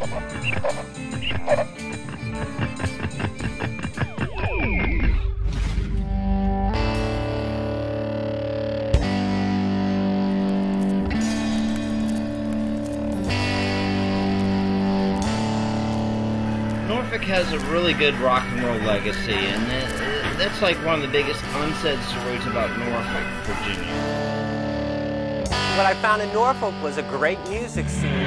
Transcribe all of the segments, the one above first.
Norfolk has a really good rock and roll legacy, and that's like one of the biggest unsaid stories about Norfolk, Virginia. What I found in Norfolk was a great music scene.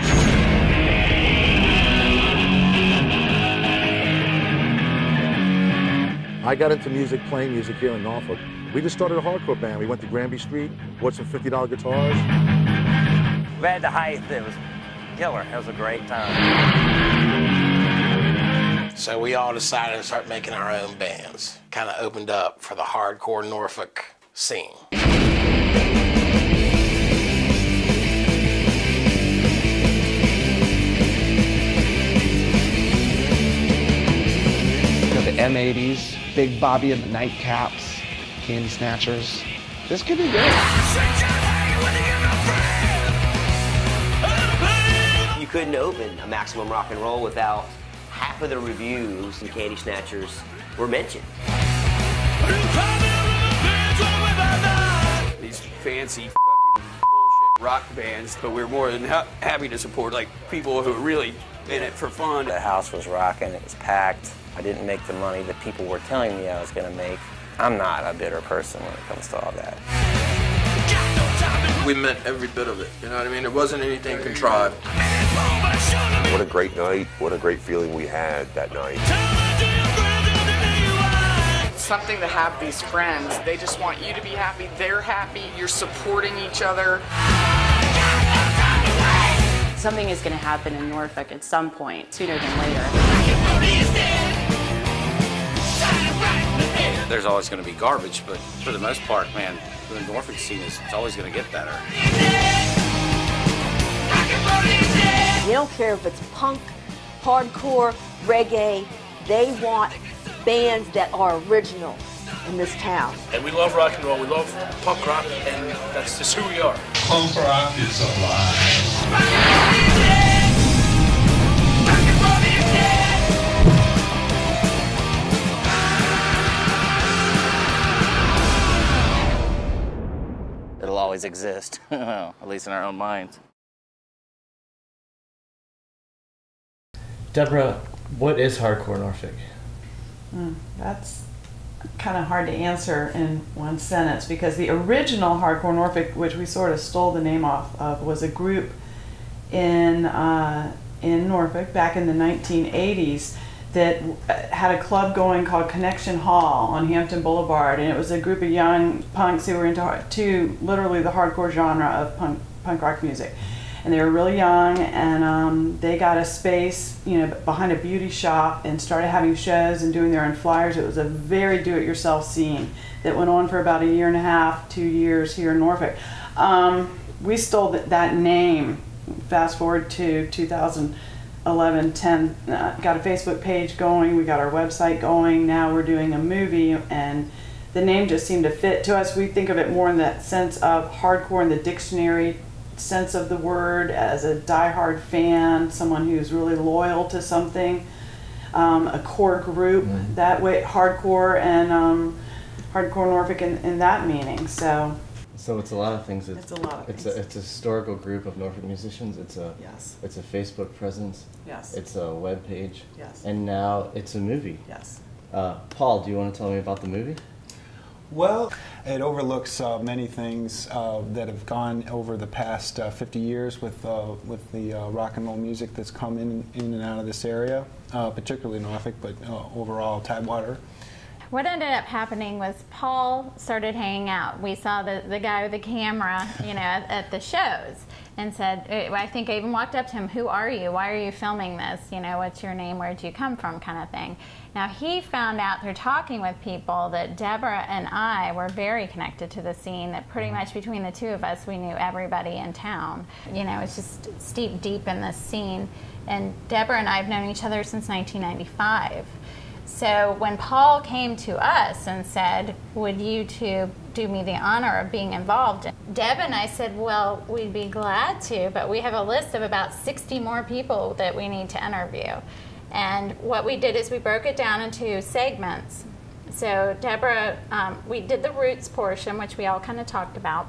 I got into music, playing music here in Norfolk. We just started a hardcore band. We went to Granby Street, bought some $50 guitars. We had the height. It was killer. It was a great time. So we all decided to start making our own bands. Kind of opened up for the hardcore Norfolk scene. Got the M80s, Big Bobby and the Nightcaps, Candy Snatchers. This could be good. You couldn't open a Maximum Rock and Roll without half of the reviews and Candy Snatchers were mentioned. These fancy bullshit rock bands, but we're more than happy to support like people who are really in it for fun. The house was rocking, it was packed. I didn't make the money that people were telling me I was going to make. I'm not a bitter person when it comes to all that. We meant every bit of it, you know what I mean? It wasn't anything contrived. What a great night, what a great feeling we had that night. It's something to have these friends. They just want you to be happy, they're happy, you're supporting each other. Something is going to happen in Norfolk at some point, sooner than later. There's always going to be garbage, but for the most part, man, the Norfolk scene it's always going to get better. They don't care if it's punk, hardcore, reggae. They want bands that are original in this town. And we love rock and roll, we love punk rock, and that's just who we are. Punk rock is alive. It'll always exist, at least in our own minds. Deborah, what is Hardcore Norfolk? That's kind of hard to answer in one sentence, because the original Hardcore Norfolk, which we sort of stole the name off of, was a group in Norfolk back in the 1980s that had a club going called Connection Hall on Hampton Boulevard, and it was a group of young punks who were into literally the hardcore genre of punk rock music. And they were really young, and they got a space, you know, behind a beauty shop and started having shows and doing their own flyers. It was a very do-it-yourself scene that went on for about 1.5 years, 2 years here in Norfolk. We stole that name. Fast forward to 2011, 10, got a Facebook page going, we got our website going, now we're doing a movie, and the name just seemed to fit to us. We think of it more in that sense of hardcore in the dictionary sense of the word, as a diehard fan, someone who's really loyal to something, a core group, that way, hardcore, and Hardcore Norfolk in that meaning. So it's a lot of things. It's a lot of things. It's a historical group of Norfolk musicians. It's a Facebook presence. Yes. It's a web page. Yes. And now it's a movie. Yes. Paul, do you want to tell me about the movie? Well, it overlooks many things that have gone over the past 50 years with the rock and roll music that's come in and out of this area, particularly Norfolk, but overall Tidewater. What ended up happening was Paul started hanging out. We saw the guy with the camera, you know, at the shows, and said, I think I even walked up to him, "Who are you? Why are you filming this? You know, what's your name? Where'd you come from?" kind of thing. Now, he found out through talking with people that Deborah and I were very connected to the scene, that pretty much between the two of us, we knew everybody in town. You know, it's just deep in this scene. And Deborah and I have known each other since 1995. So when Paul came to us and said, would you two do me the honor of being involved? Deb and I said, well, we'd be glad to, but we have a list of about 60 more people that we need to interview. And what we did is we broke it down into segments. So Deborah, we did the roots portion, which we all kind of talked about.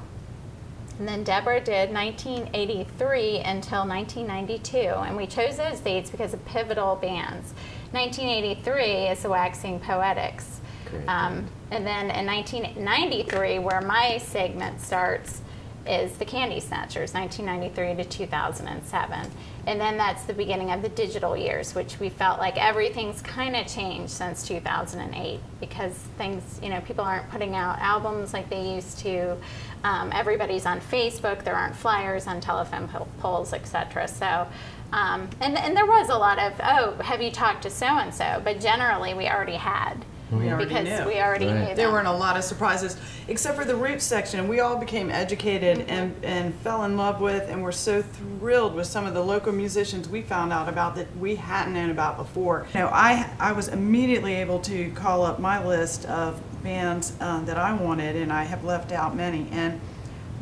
And then Deborah did 1983 until 1992. And we chose those dates because of pivotal bands. 1983 is the Waxing Poetics. And then in 1993, where my segment starts, is the Candy Snatchers, 1993 to 2007. And then that's the beginning of the digital years, which we felt like everything's kind of changed since 2008 because things, you know, people aren't putting out albums like they used to. Everybody's on Facebook. There aren't flyers on telephone poles, etc. So, and there was a lot of, oh, have you talked to so-and-so? But generally, we already had. We already knew. We already knew them. There weren't a lot of surprises, except for the roots section. We all became educated and fell in love with, and were so thrilled with some of the local musicians we found out about that we hadn't known about before. You know, I was immediately able to call up my list of bands that I wanted, and I have left out many. And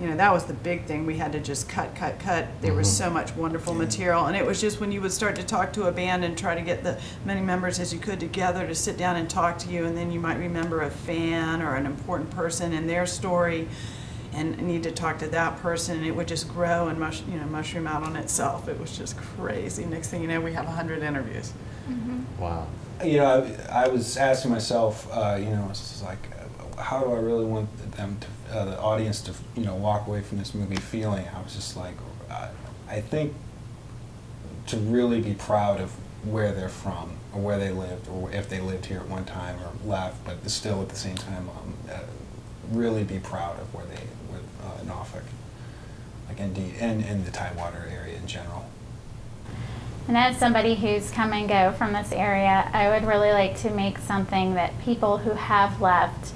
you know, that was the big thing. We had to just cut. There was so much wonderful material, and it was just when you would start to talk to a band and try to get the many members as you could together to sit down and talk to you, and then you might remember a fan or an important person and their story, and need to talk to that person, and it would just grow and mushroom out on itself. It was just crazy. Next thing you know, we have 100 interviews. Wow. You know, I was asking myself, you know, it's just like, how do I really want them to, the audience to, you know, walk away from this movie feeling? I was just like, I think to really be proud of where they're from, or where they lived, or if they lived here at one time or left, but still at the same time, really be proud of where they, with Norfolk, like indeed, and the Tidewater area in general. And as somebody who's come and go from this area, I would really like to make something that people who have left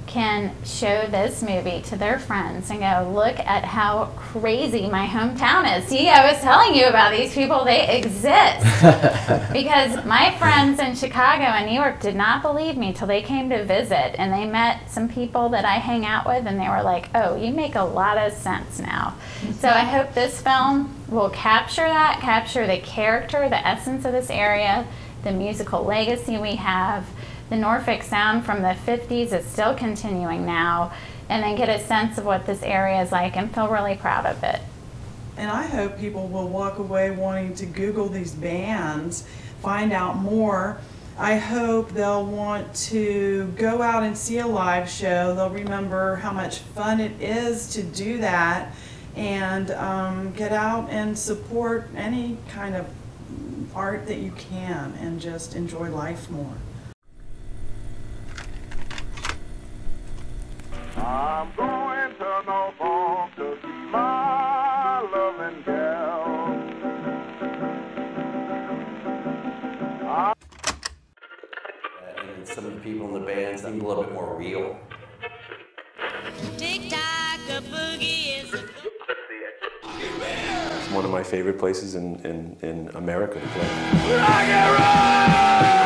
can show this movie to their friends and go, look at how crazy my hometown is. See, I was telling you about these people, they exist. Because my friends in Chicago and New York did not believe me till they came to visit, and they met some people that I hang out with, and they were like, oh, you make a lot of sense now. So I hope this film will capture that, capture the character, the essence of this area, the musical legacy we have, the Norfolk sound from the 50s is still continuing now, and then get a sense of what this area is like and feel really proud of it. And I hope people will walk away wanting to Google these bands, find out more. I hope they'll want to go out and see a live show. They'll remember how much fun it is to do that, and get out and support any kind of art that you can, and just enjoy life more. I'm going to Norfolk to see my loving gal. And some of the people in the bands that are a little bit more real. It's one of my favorite places in America to play. Rock and roll!